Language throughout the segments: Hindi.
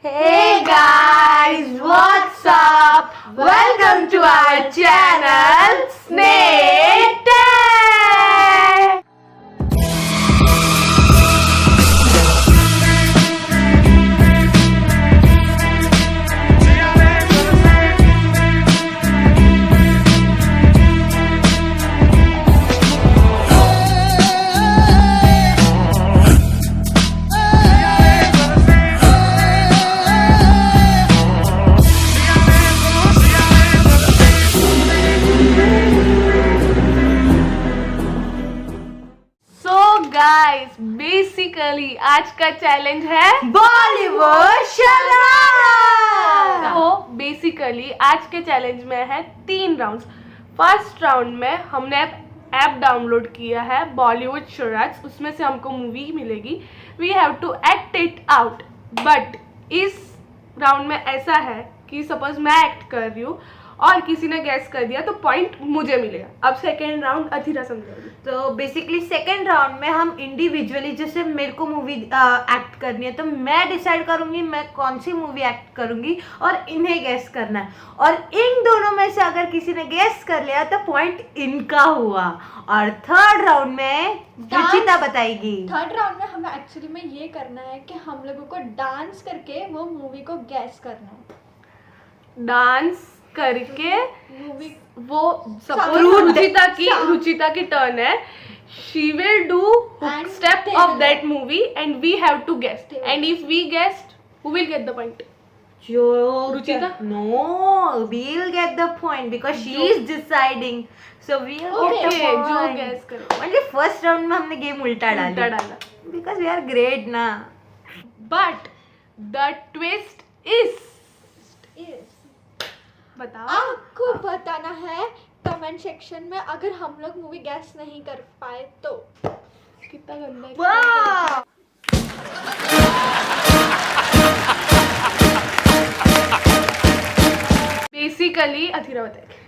Hey guys, what's up? Welcome to our channel Snake Tech. Guys basically आज का चैलेंज है बॉलीवुड शरारा। तो बेसिकली आज के चैलेंज में है 3 राउंड्स। फर्स्ट राउंड में हमने ऐप डाउनलोड किया है बॉलीवुड शरारा, उसमें से हमको मूवी मिलेगी। We have to act it out. But इस राउंड में ऐसा है कि सपोज मैं एक्ट कर रही हूँ और किसी ने गैस कर दिया तो पॉइंट मुझे मिलेगा। अब सेकेंड राउंड अधीरा समझाएगी। तो बेसिकली सेकेंड राउंड में हम इंडिविजुअली, जैसे मेरे को मूवी एक्ट करनी है तो मैं डिसाइड करूंगी मैं कौन सी मूवी एक्ट करूंगी और इन्हें गैस करना है, और इन दोनों में से अगर किसी ने गैस कर लिया तो पॉइंट इनका हुआ। और थर्ड राउंड में रुचिता बताएगी। थर्ड राउंड में हमें एक्चुअली में ये करना है कि हम लोगों को डांस करके वो मूवी को गैस करना है। डांस करके मूवी वो सपोज रुचिता की टर्न है। She will do step of that movie and we have to guess, and if we guessed who will get the point? Ruchita? No, we'll get the point because she is deciding. So we'll get the point. जो गेस करे। मतलब फर्स्ट राउंड में हमने गेम उल्टा डाला because we are great ना। But the twist is बताओ। आपको बताना है कमेंट सेक्शन में। अगर हम लोग मूवी गैस नहीं कर पाए तो कितना गंदा है। वाह! बेसिकली अधीरा बताएगी।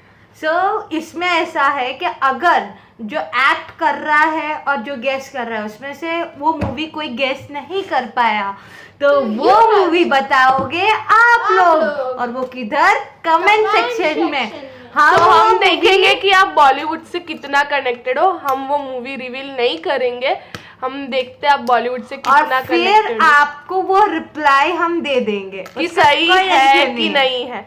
So, इसमें ऐसा है कि अगर जो एक्ट कर रहा है और जो गेस कर रहा है उसमें से वो मूवी कोई गेस नहीं कर पाया तो वो मूवी बताओगे आप लोग, और वो किधर? कमेंट सेक्शन में। हाँ, तो हम देखेंगे कि आप बॉलीवुड से कितना कनेक्टेड हो। हम वो मूवी रिवील नहीं करेंगे, हम देखते हैं आप बॉलीवुड से कितना और कनेक्टेड फिर आपको वो रिप्लाई हम दे देंगे कि सही है कि नहीं है।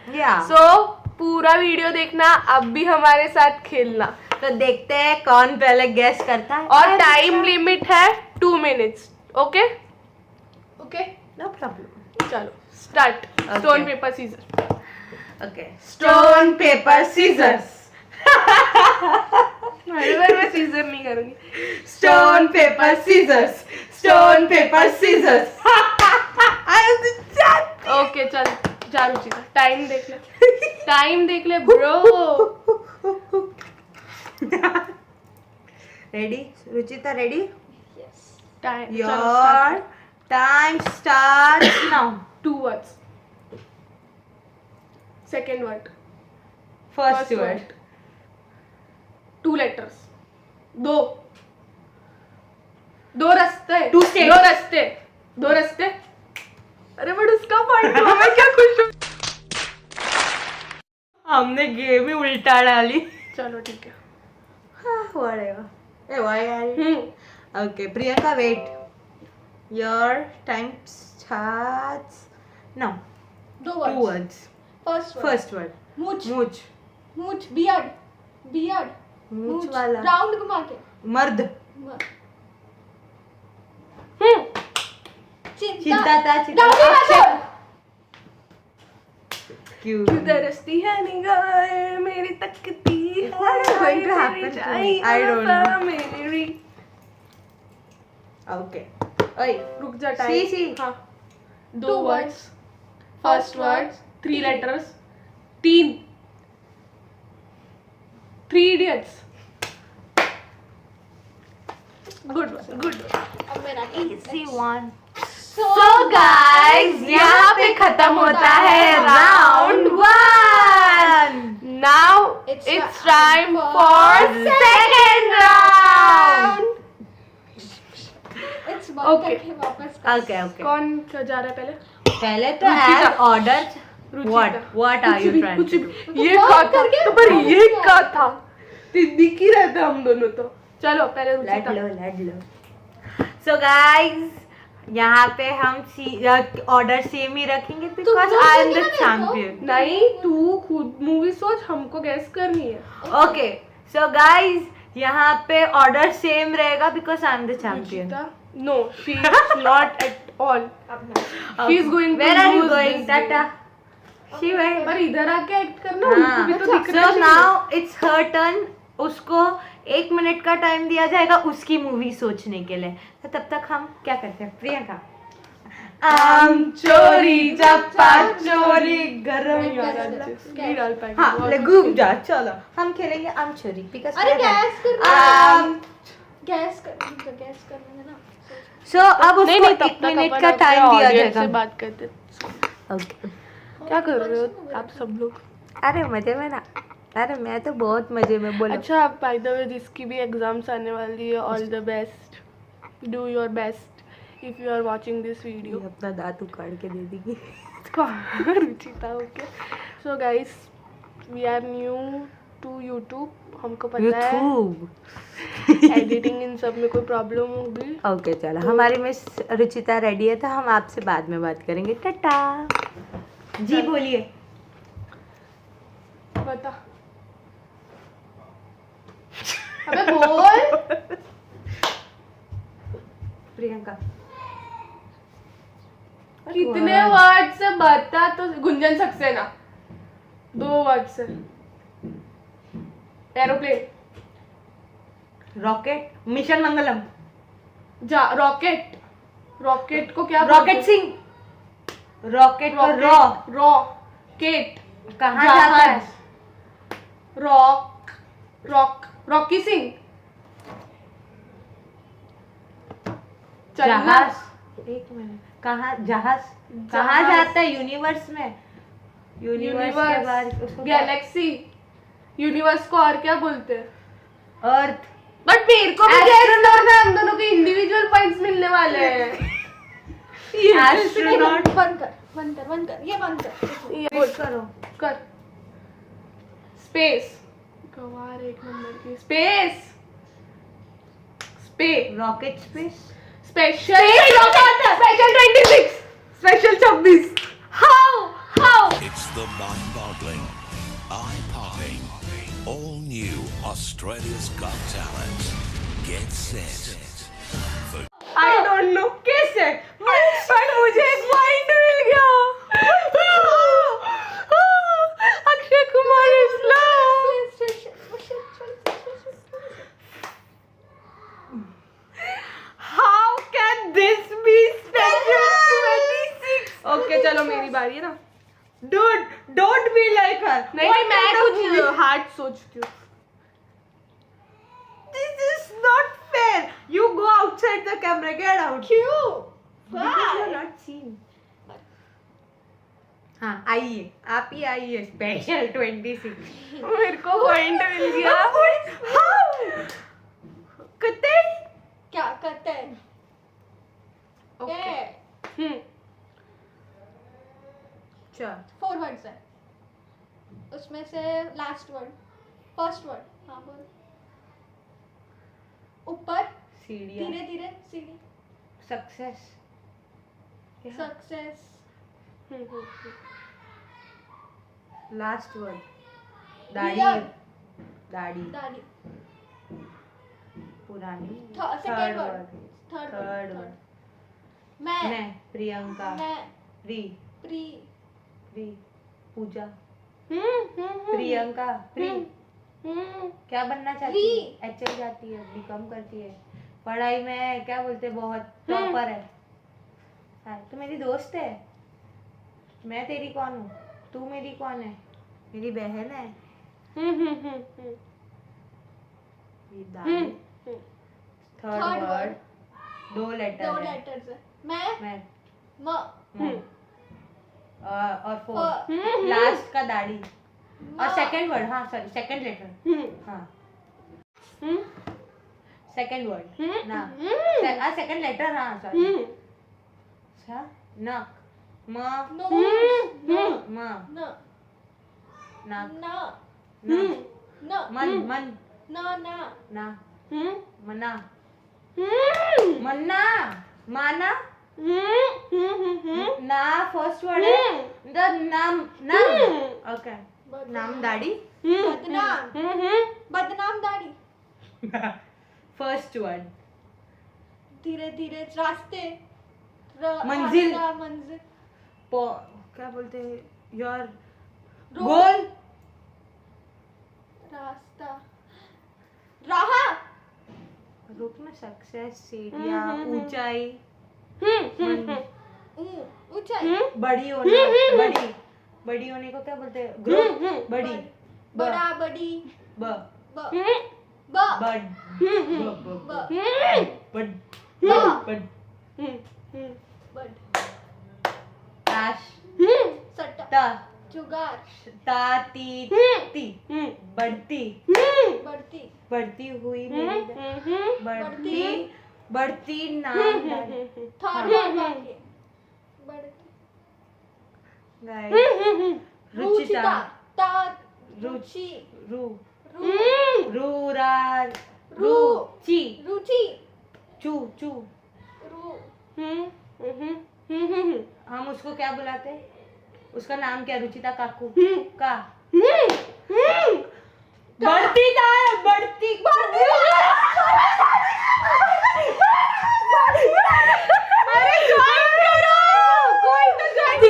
सो पूरा वीडियो देखना, अब भी हमारे साथ खेलना। तो देखते हैं कौन पहले गेस करता है। और टाइम लिमिट है 2 minutes. Okay okay, no problem. चलो start. Stone paper scissor. Okay, stone paper scissors. मैं सीजर नहीं करूंगी। Stone paper scissors, stone paper scissors. Okay चल जा रुचिता, टाइम देख ले। टाइम देख ले bro. Ready Ruchita? Ready? Yes. Time your time starts now. 2 words. Second word. First word. 2 letters. 2 रास्ते। 2 states. 2 रास्ते। अरे बट उसका पॉइंट मैं क्या खुश हूँ। हमने गेम ही उल्टा डाली। चलो ठीक है। Okay Priyanka, wait. Your time starts now. 2 2 words. words. First word मूछ। मूछ। मूछ, बियर्ड। मूछ वाला। राउंड घुमा के। मर्द। चिंता था क्यों? दरसती है निगाहें मेरी तकती है। What is going to happen to me? I don't know. मेरी। ओके ओए रुक जा टाइम। सी हाँ 2 Two words. words. First word 3 letters. 3 idiots. Good good. अब मेरा इजी वन। So गाइस यहाँ पे खत्म होता है round 1। Now It's time for second round. बंद करके वापस कर। ओके ओके कौन जा रहा है पहले? पहले तो Ruchita. As order what are you trying कुछ भी ये का था तो पर ये का था दिख ही रहते हम दोनों तो। चलो पहले रुचिता। लेट लो सो गाइस यहाँ पे हम ऑर्डर सेम ही रखेंगे because I am the champion. नहीं तू खुद मूवी सोच, हमको गैस करनी है। ओके सो गाइस यहाँ पे ऑर्डर सेम रहेगा because I am the champion. No she is not at all. She is going where are you going tata she where पर इधर आके एक्ट करना, उनको भी तो दिख रहा सो है। Now it's her turn. उसको 1 मिनट का टाइम दिया जाएगा उसकी मूवी सोचने के लिए। तो तब तक हम क्या करते हैं प्रियंका? आम चोरी जप्पा चोरी गरम नहीं डाल पाएंगे। हाँ ले घूम जा चलो हम खेलेंगे आम चोरी बिकॉज अरे गैस कर आम गैस करने ना। सो अब नहीं उसको नहीं, तब 1 तक मिनट अपन का अपने टाइम दिया audience से जाएगा। बात करते। ओके क्या कर रहे हो आप सब लोग? अरे मजे में ना, अरे मैं तो बहुत मजे में बोलो। अच्छा आप बाय द वे जिसकी भी एग्जाम्स आने वाली है, all the best, do your best if you are watching this video. अपना दांत उखाड़ के दे देगी। Ruchita okay. So guys we are new to YouTube, हमको पता है एडिटिंग इन सब में कोई प्रॉब्लम होगी। ओके चलो हमारी मिस रुचिता रेडी है तो हम आपसे बाद में बात करेंगे। टाटा जी बोलिए। बता अबे बोल। प्रियंका कितने वर्ड से बता तो। गुंजन सक्सेना 2 वर्ड से। एरोप्लेन, रॉकेट, मिशन मंगलम, जा रॉकेट, रॉकेट को क्या रॉकेट सिंह, रॉकेट को रॉकेट कहाँ जाता है? रॉकी सिंह, जहाज। 1 मिनट कहाँ जहाज कहाँ जाता है? यूनिवर्स में, यूनिवर्स के बाद उसको गैलेक्सी, यूनिवर्स को और क्या बोलते हैं? अर्थ। बट मेरे को भी guess करना है, हम दोनों के इंडिविजुअल पॉइंट्स मिलने वाले हैं। एस्ट्रोनॉट। बंद कर ये बंद कर। ये बोल करो कर। स्पेस, गवार 1 नंबर की। Space rocket space. Special 26 special 26। How It's the mind-boggling, eye-popping, all-new Australia's Got Talent. Get set for I don't know कैसे? पर मुझे एक पॉइंट मिल गया। Akshay Kumar How can this be special 26? Okay चलो मेरी बारी है ना। Dude, don't be like her. नहीं What मैं kind of movie? कुछ हार्ड सोचती हूँ। This is not fair. You go outside the camera. Get out. क्यों? Because you're not seen. हाँ आइए, आप ही आइए। स्पेशल 26। मेरे को पॉइंट मिल गया। How? कते? क्या करते हैं? ओके चल 4 वर्ड्स है उसमें से लास्ट वर्ड फर्स्ट वर्ड। हाँ बोल। ऊपर सीढ़ियाँ। धीरे धीरे सीढ़ी। सक्सेस। सक्सेस। Last word. दाढ़ी। Beard. दाढ़ी। दाढ़ी। पुरानी। Second word. Third third word. मैं प्रियंका। मैं प्री। प्री प्री। पूजा। प्रियंका। प्री। क्या बनना चाहती है? HL जाती है, बीकॉम करती है, पढ़ाई में क्या बोलते हैं बहुत टॉपर है। हाँ तो मेरी दोस्त है। मैं तेरी कौन हूँ? तू मेरी कौन है? मेरी बहन है। Third word. 2 लेटर 2 है। लेटर्स है। मैं म और 4 लास्ट का दाढ़ी और सेकंड वर्ड। हाँ सॉरी सेकंड लेटर। हाँ सेकंड वर्ड ना सेकंड लेटर। हाँ सॉरी नक नो म न नाक न न न मन न न ना मना मन्ना माना ना फर्स्ट वर्ड है द नाम ओके नाम दाढ़ी बदनाम दाढ़ी फर्स्ट वर्ड धीरे धीरे रास्ते मंजिल। मंजिल क्या बोलते हैं यार रोड। गोल रास्ता राह रुकना सक्सेस सीढ़ियाँ ऊंचाई ऊंचाई बड़ी होना बड़ी होने को क्या बोलते हैं ग्रोथ बड़ी बड़ा बड़ी ब ब बड ब बड बड बड़ ताश सट्टा ता जुगार ता ती ती बढ़ती बढ़ती हुई मेरी बढ़ती बढ़ती नाम थॉर बढ़ती गाइस रुचिता ता रुचि रू रू रूरा रू ची रुचि चू चू रू हम उसको क्या बुलाते हैं उसका नाम क्या रुचिता काकू का बढ़ती बढ़ती बढ़ती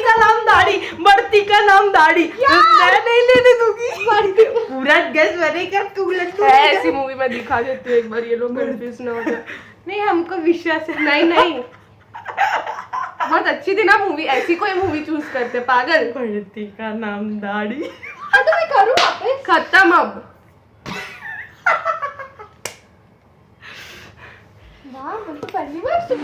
का नाम दाढ़ी बढ़ती का नाम दाढ़ी मैं नहीं लेने दूंगी पूरा गैस बनेगा तू ऐसी मूवी में दिखा देती हूँ एक बार, ये लोग कंफ्यूज ना हो जाए। नहीं हमको विश्वास है नहीं बहुत अच्छी थी ना मूवी, ऐसी कोई मूवी चूज करते पागल। बढ़ती का नाम दाढ़ी तो मैं करूँ वापस खत्म अब। वाह मैं तो पहली बार सुन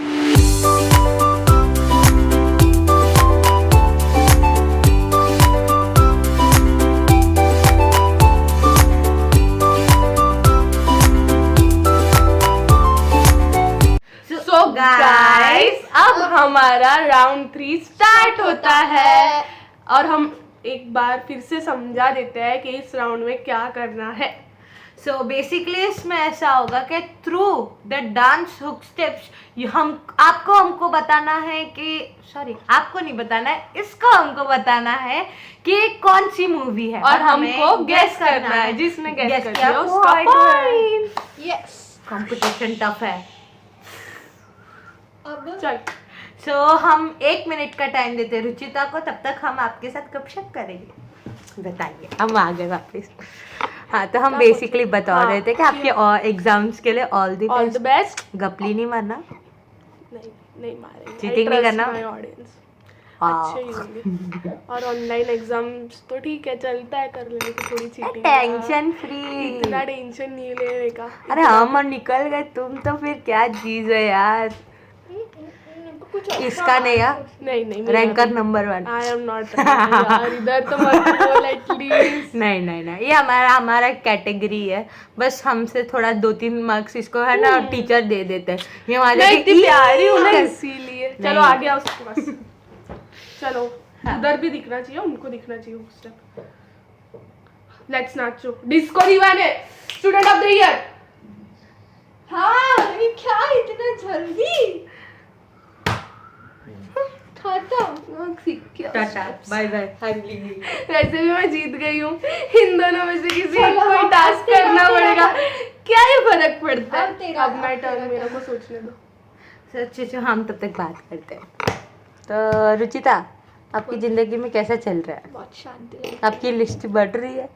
So guys, अब हमारा राउंड 3 स्टार्ट होता है और हम एक बार फिर से समझा देते हैं कि इस राउंड में क्या करना है। सो बेसिकली इसमें ऐसा होगा कि through the dance hook steps हमको बताना है कि सॉरी आपको नहीं बताना है, इसको हमको बताना है कि कौन सी मूवी है और हमको गेस करना है, जिसने गेस कर दिया उसका पॉइंट। यस कंपटीशन टफ है। अब चल सो हम 1 मिनट का टाइम देते हैं रुचिता को, तब तक हम आपके साथ गपशप करेंगे। बताइए हम आ गए वापस। हाँ तो हम बेसिकली बता रहे थे कि आपके एग्जाम्स के लिए ऑल द बेस्ट। गपली नहीं मारना, नहीं मारेंगे, चीटिंग नहीं करना। ऑडियंस अच्छे ही होंगे और ऑनलाइन एग्जाम्स तो ठीक है चलता है, कर लेने की थोड़ी चीटिंग, टेंशन फ्री, इतना टेंशन नहीं लेने का। अरे हम और निकल गए, तुम तो फिर क्या चीज है यार। कुछ इसका नहीं यार, नहीं ranker number 1। I am not यार, इधर तो मत बोल एटलीस्ट। नहीं ये हमारा कैटेगरी है, बस हमसे थोड़ा 2-3 मार्क्स इसको है ना टीचर दे देते हैं। ये हमारे मैं इतनी प्यारी हूँ ना इसीलिए। चलो नहीं। आ गया उसके पास। चलो उधर भी दिखना चाहिए, उनको दिखना चाहिए उस स्टेप। लेट्स नाचो, डिस्को दीवाने स्टूडेंट ऑफ द ईयर। हाँ ये क्या इतना जल्दी खत्म। Tata bye bye. वैसे भी मैं जीत गई हूँ, इन दोनों में से किसी एक चलो, को टास्क तेरा करना तेरा पड़ेगा। क्या ही फर्क पड़ता अब है। तेरा, अब मैं अब टर्न तेरा मेरे turn। को सोचने दो। अच्छा हम तब तक बात करते हैं। तो रुचिता आपकी जिंदगी में कैसा चल रहा है? बहुत शांति लगी। आपकी लिस्ट बढ़ रही है?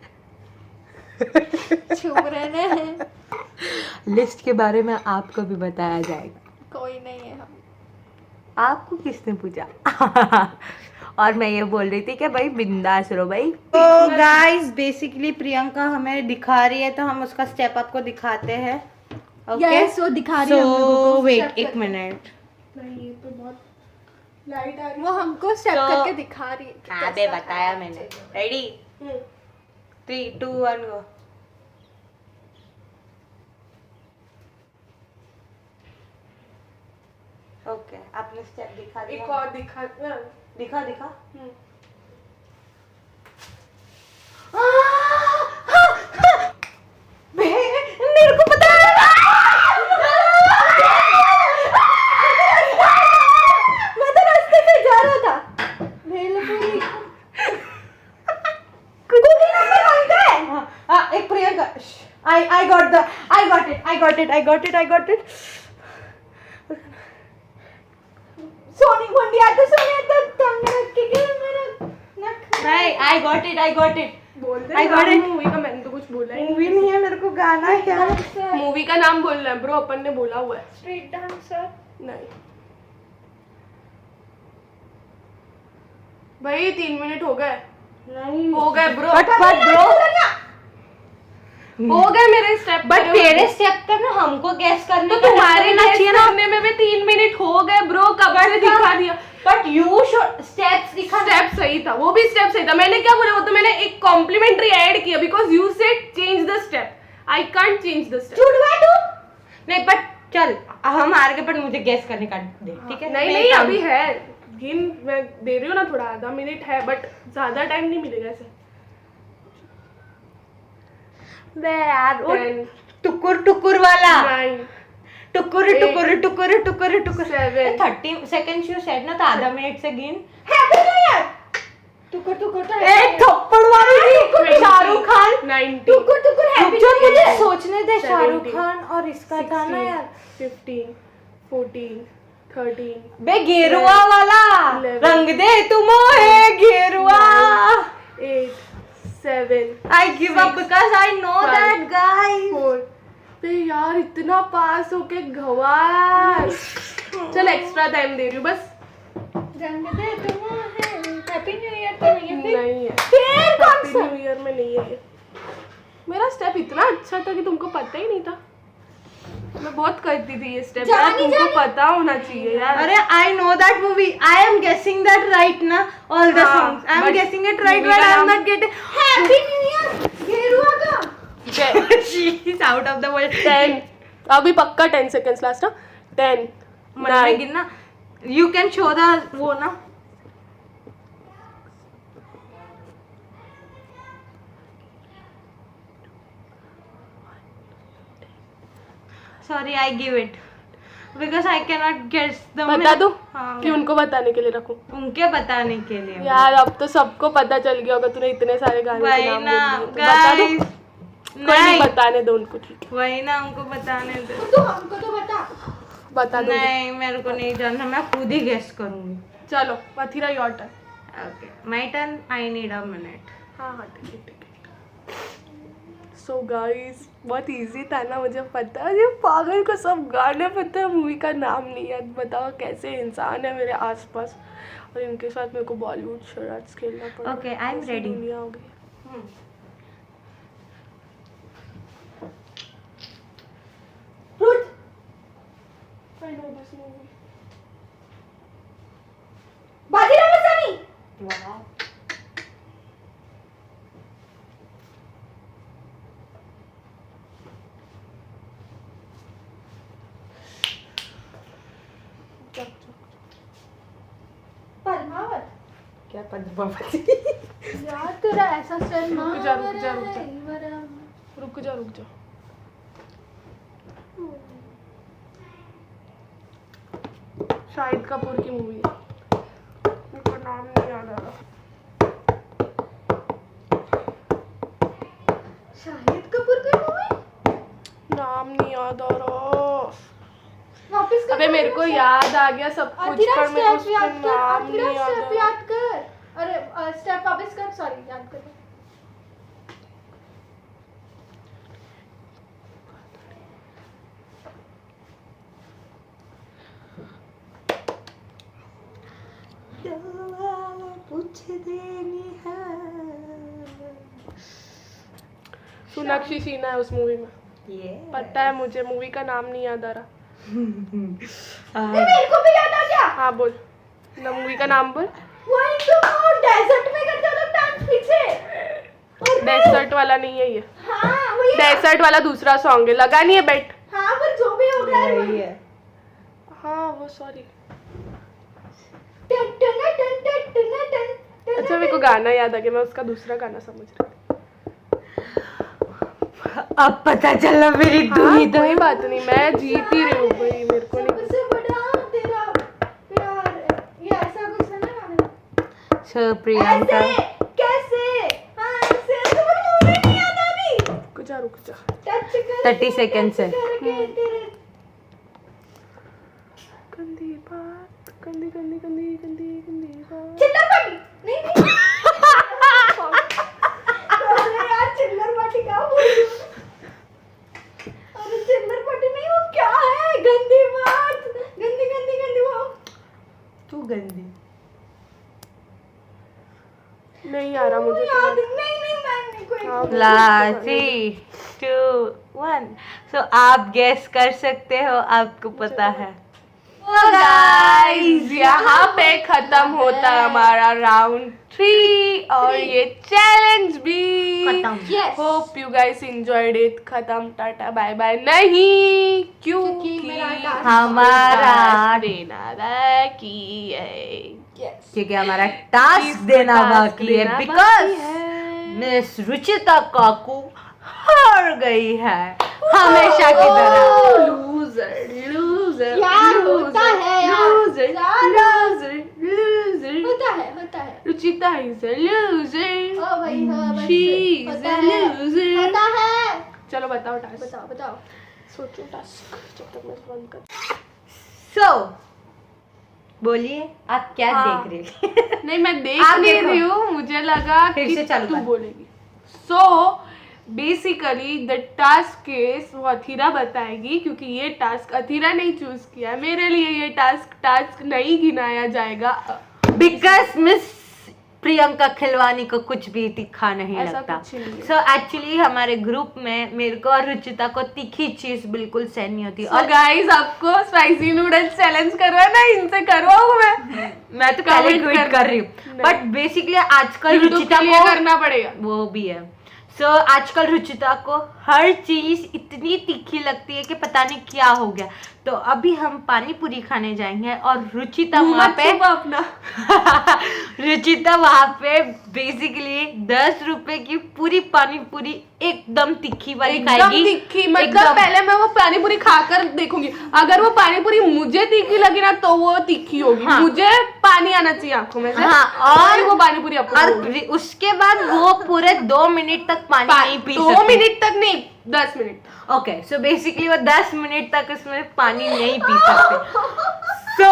चुप रहना है, लिस्ट के बारे में आपको भी बताया जाएगा। कोई नहीं है हम। आपको किसने पूछा? और मैं ये बोल रही थी कि भाई बिंदास रहो भाई। तो गाइस बेसिकली प्रियंका हमें दिखा रही है, तो हम उसका स्टेप आपको दिखाते हैं। Yes, वो दिखा रही है हम लोगों सो को वेट step 1 करके। मिनट। नहीं ये तो बहुत लाइट आ रही वो हमको स्टेप तो- करके दिखा रही है कि हाँ कैसा बे बताया मैंने। रेडी है। 3 2 1 गो। ओके आपने स्टेप दिखा एक दिया। और दिखा। दिखा दिखा। मेरे को पता है। मैं तो रास्ते पे जा रहा था। भेलपुरी कुकी नंबर 1 का है। हाँ एक Priyanka. I got it. Soni गुंडिया तो तुमने रखी क्या मेरा नक? नहीं, I got it. बोल दे। I got it. मूवी का मैंने तो कुछ बोला ही मूवी नहीं है, मेरे को गाना है यार। नहीं। मूवी का नाम बोलना है ब्रो, अपन ने बोला हुआ है। Street dancer. नहीं भाई 3 मिनट हो गए। नहीं हो गए ब्रो। बट ब्रो हो गए मेरे स्टेप। बट तेरे स्टेप पे ना हमको गैस करने तो का तुम्हारे ना चाहिए ना। करने में भी 3 मिनट हो गए ब्रो। कब से दिखा दिया। बट यू शुड स्टेप्स दिखा। स्टेप सही था, वो भी स्टेप सही था। मैंने क्या बोला, वो तो मैंने एक कॉम्प्लीमेंट्री ऐड किया because you said change the step. I can't change the step. झूठ बात तू। नहीं बट चल हम हार गए, पर मुझे गैस करने का दे, ठीक है? नहीं अभी है गिन, मैं दे रही हूँ ना, थोड़ा आधा मिनट है बट ज्यादा टाइम नहीं मिलेगा ऐसे। बे यार वो 10 टुकुर वाला 9 टुकुर 7 30 सेकंड्स यू सेड ना, तो आधा मिनट से गिन। Happy new year. टुकुर तो एक थप्पड़ मारी थी 20, Shahrukh Khan. 19 happy new year. मुझे सोचने दे, 17, शाहरुख खान और इसका था ना यार 15 14 13 बे गेरुआ वाला 11, रंग दे तुम है गेरुआ। 8 7 I give up because I know 5, that guys. 4 बे यार इतना पास होके गवार। चल एक्स्ट्रा टाइम दे रही हूँ बस। रंग दे तुम है। हैप्पी न्यू ईयर तो नहीं है फिर। नहीं है, फिर कौन हैप्पी सा? न्यू ईयर में नहीं है ये। मेरा स्टेप इतना अच्छा था कि तुमको पता ही नहीं था। मैं बहुत करती थी ये स्टेप यार, तुमको पता होना चाहिए यार। अरे I know that movie. I am guessing that right ना, all the हाँ, songs. I am but guessing it right, movie but का I am नाम- not getting. Happy New Year. गेरुआ का. She is out of the world. 10 अभी पक्का 10 सेकंड्स लास्ट ना। 10 मन में 9 गिनना. You can show the वो ना. Sorry, I give it because I cannot guess the. बता दूं हाँ. कि उनको बताने के लिए रखूं? उनके बताने के लिए. यार अब तो सबको पता चल गया होगा, तूने इतने सारे गाने के वही नाम ना बोल दिए। तो बता दूं? guys. कोई नहीं, बताने दो उनको, ठीक है वही ना उनको बताने दो. तो हमको तो बता दो। नहीं मेरे को नहीं जानना, मैं खुद ही गेस करूंगी. चलो Mathira your turn. Okay my turn. I need a minute. हाँ हाँ ठीक है ठीक है। सो गाइस बहुत इजी था ना, मुझे पता है। ये पागल को सब गाने पता है, मूवी का नाम नहीं याद। बताओ कैसे इंसान है मेरे आसपास और इनके साथ मेरे को बॉलीवुड शरारत खेलना पड़ा। Okay, I am ऐसी ready. दुनिया हो गई। I know this movie. Bajirao Mastani. वाह. पद्मावत। क्या पद्मावती. यार तेरा ऐसा स्टाइल ना रुक जा, रुक जा, हो रुक जा। रहा है, वरना- रुक जा रुक जा। शाहिद कपूर की मूवी है, मेरे को नाम नहीं याद आ रहा। शाहिद कपूर की मूवी। नाम नहीं याद आ रहा। वापस कर। अबे मेरे को याद आ गया सब कुछ, अधीरा पर मेरे को स्टेप याद उसका कर। नाम अधीरा नहीं याद स्टेप आ रहा। याद कर। अरे स्टेप वापस कर, सॉरी याद कर। पूछ देनी है. सोनाक्षी सिन्हा है उस मूवी में, ये पता है मुझे। मूवी का नाम नहीं याद आ रहा। मेरे को भी याद आ गया। हाँ बोल ना, मूवी का नाम बोल। वही तो डेजर्ट में करते हो लोग डांस पीछे। डेसर्ट वाला नहीं है ये, हाँ वही। डेसर्ट वाला दूसरा सॉन्ग है। लगा नहीं है बेट। हाँ पर जो भी होगा वही वही है. हाँ वो सॉरी। टन टन टन टन अच्छा मेरे को गाना याद आ गया, मैं उसका दूसरा गाना समझ रही थी। अब पता चला मेरी हाँ, दुविधा। कोई बात नहीं, मैं जीत ही रही हूँ भाई, मेरे को नहीं। सबसे बड़ा तेरा प्यार है, ये ऐसा कुछ है ना गाना। सो प्रियंका ऐसे कैसे हाँ ऐसे तुम्हें मूवी नहीं याद आ रही। रुक जा टच कर 30 seconds है। करके तेरे गंदी बात, गंदी गंदी गंदी गंदी गंदी बात। चिल्लर पार्टी नहीं नहीं अरे यार चिल्लर पार्टी क्या बोल रही हूँ? अरे चिल्लर पार्टी नहीं, वो क्या है? गंदी बात, गंदी गंदी गंदी वो तू गंदी नहीं आ रहा मुझे तो। याद नहीं नहीं मैं नहीं कोई हाँ, मुझे ला तो 3 2 1 सो आप गेस कर सकते हो, आपको पता है। गाइस यहाँ पे खत्म होता है हमारा राउंड 3 और ये चैलेंज भी खत्म। Yes. Hope you guys enjoyed it. खत्म, टाटा बाय बाय नहीं, क्योंकि मेरा task हमारा task देना बाकी है। Yes. क्योंकि हमारा टास्क देना task बाकी है, देना बिकॉज बाकी है। मिस रुचिता काकू हार गई है हमेशा की तरह। लूजर लूजर यार, होता है यार। लूजर यार। लूजर लूजर होता है रुचिता इज अ लूजर। ओ भाई हाँ बस She is होता a है loser. होता है। चलो बताओ टास्क। बताओ बताओ सोचो टास्क जब तक मैं बंद कर। सो बोलिए आप क्या हाँ। देख रहे हैं? नहीं मैं देख आप नहीं देखो। रही हूँ, मुझे लगा फिर कि से चालू तू कर। बोलेगी। So basically the task is वो अथीरा बताएगी, क्योंकि ये टास्क अथीरा ने चूज किया है। मेरे लिए ये टास्क नहीं गिनाया जाएगा। बिकॉज मिस प्रियंका खिलवानी को कुछ भी तीखा नहीं ऐसा लगता। कुछ नहीं है। सो एक्चुअली हमारे ग्रुप में मेरे को और रुचिता को तीखी चीज बिल्कुल सहन नहीं होती। और गाइस आपको स्पाइसी नूडल्स चैलेंज करवाना है, इनसे करवाऊँ मैं तो पहले comment क्विट कर रही हूँ, नहीं। बट बेसिकली आजकल YouTube रुचिता के लिए को करना पड़ेगा। वो भी है। सो आजकल रुचिता को हर चीज इतनी तीखी लगती है कि पता नहीं क्या हो गया। तो अभी हम पानी पूरी खाने जाएंगे और रुचिता वहाँ पे अपना रुचिता वहाँ पे बेसिकली 10 रुपए की पूरी पानी पूरी एकदम तीखी वाली एकदम खाएगी। तीखी, मतलब एकदम। पहले मैं वो पानी पूरी खाकर देखूंगी, अगर वो पानी पूरी मुझे तीखी लगी ना तो वो तीखी होगी। हाँ। मुझे पानी आना चाहिए आंखों में से। हाँ, और वो पानी पूरी अपनी और होगी। उसके बाद वो पूरे 2 मिनट तक पानी नहीं पी 2 सकती। मिनट तक नहीं, 10 मिनट। ओके सो बेसिकली वो 10 मिनट तक उसमें पानी नहीं पी सकते। सो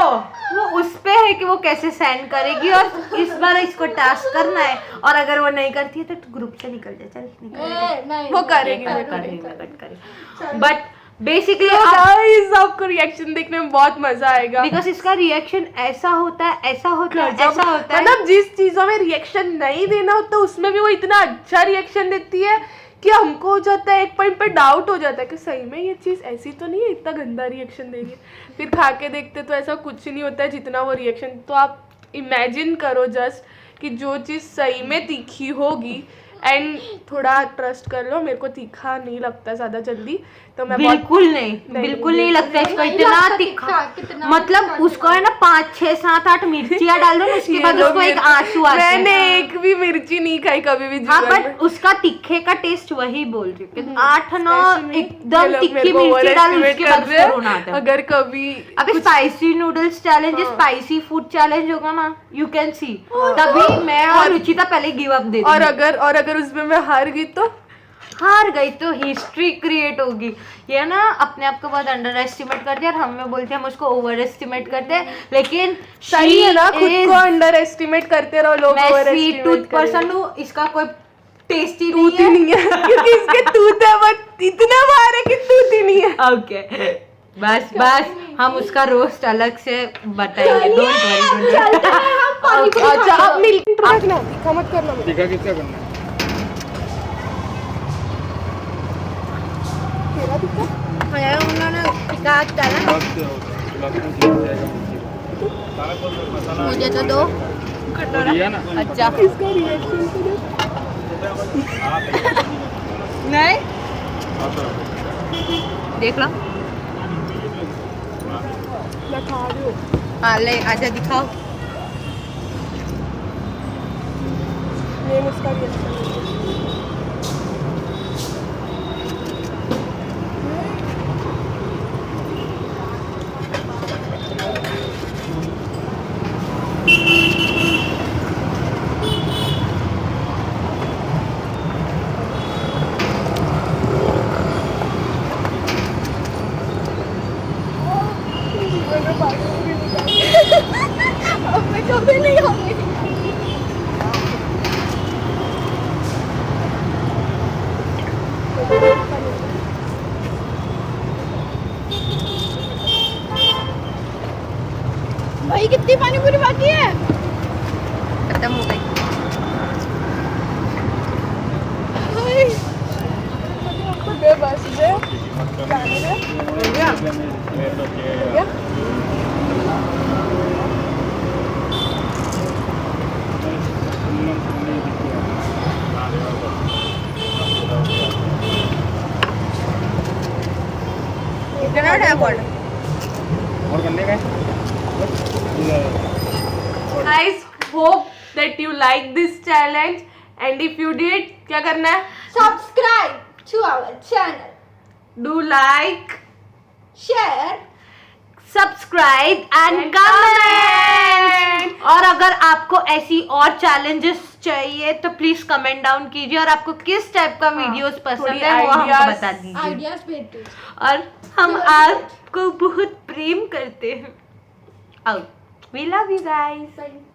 वो उस पे है कि वो कैसे सहन करेगी, और इस बार इसको टास्क करना है, और अगर वो नहीं करती है तो ग्रुप से निकल जाए। चल निकल नहीं वो करेगी, नहीं, वो करेगी। बट बेसिकली गाइस आपको रिएक्शन देखने में बहुत मजा आएगा। बिकॉज इसका रिएक्शन ऐसा होता है, ऐसा होता है, ऐसा होता है। मतलब जिस चीजों में रिएक्शन नहीं देना होता उसमें भी वो इतना अच्छा रिएक्शन देती है कि हमको हो जाता है, एक पॉइंट पे डाउट हो जाता है कि सही में ये चीज़ ऐसी तो नहीं है, इतना गंदा रिएक्शन दे रही है। फिर खा के देखते तो ऐसा कुछ नहीं होता है जितना वो रिएक्शन। तो आप इमेजिन करो जस्ट कि जो चीज़ सही में तीखी होगी, एंड थोड़ा ट्रस्ट कर लो, मेरे को तीखा नहीं लगता ज़्यादा जल्दी, तो मैं बिल्कुल बिल्कुल नहीं लगता इसको इतना तीखा। मतलब उसको है ना 5 6 7 8 मिर्चियाँ डाल दो, उसके बाद उसको एक आंसू आते हैं। मैंने एक भी मिर्ची नहीं खाई कभी भी हाँ जीवन में। बट उसका तीखे का टेस्ट वही बोल रही हूँ। 8 9 Especially एकदम ये लोग तीखी मेरे को मिर्ची डाल, overestimate उसके कर बाद रहे हैं। उसको रोना आता है। अगर कभी अबे spicy noodles challenge, spicy food challenge होगा ना, यू कैन सी, तभी मैं और रुचिता पहले गिव अप दे और देंगे। अगर उसमें मैं हार गई तो हार गई तो हिस्ट्री क्रिएट होगी। ये ना अपने आप को बहुत अंडर एस्टिमेट करते हैं, और हमें बोलते हैं हम उसको ओवर एस्टिमेट करते हैं, लेकिन सही है ना, खुद she is- को अंडर एस्टिमेट करते रहो लोग। मैं over sweet estimate tooth person करेंगे। हूँ, इसका कोई टेस्ट ही टूथ ही नहीं नहीं है क्योंकि इसके टूथ है बट इतना बार है कि टूथ ही नहीं है। है। ओके बस हम उसका रोस्ट अलग से बताएंगे। Don't worry. अच्छा आप मिल्क रखना, तीखा मत करना मुझे। टीका किसका करना है? तेरा तीखा? उन्होंने टिका डाला ना, बस गुलाब में जीत जाएगा मुझे। सारा कुछ मसाला मुझे तो दो। दिया ना। अच्छा इसका रिएक्शन तो नहीं हाँ, तो देख लो। मैं खा रही हूँ। हाँ ले आजा दिखाओ। नेम उसका भी अच्छा नहीं है। अब मैं कभी नहीं होंगी। भाई कितनी पानी पूरी बाकी है? खत्म हो गई। भाई आपको दे बस दे जाने दे। हो गया और करने का Guys, hope that you like this challenge and if you did, क्या करना है? Subscribe to our channel. Do like, Share. Subscribe and And comment. और अगर आपको ऐसी और चैलेंजेस चाहिए तो प्लीज कमेंट डाउन कीजिए और आपको किस टाइप का वीडियोस पसंद थोड़ी है वो हमको ideas- बता दीजिए। Ideas भेजो। और हम आपको बहुत प्रेम करते हैं। आओ, we love you guys. Bye.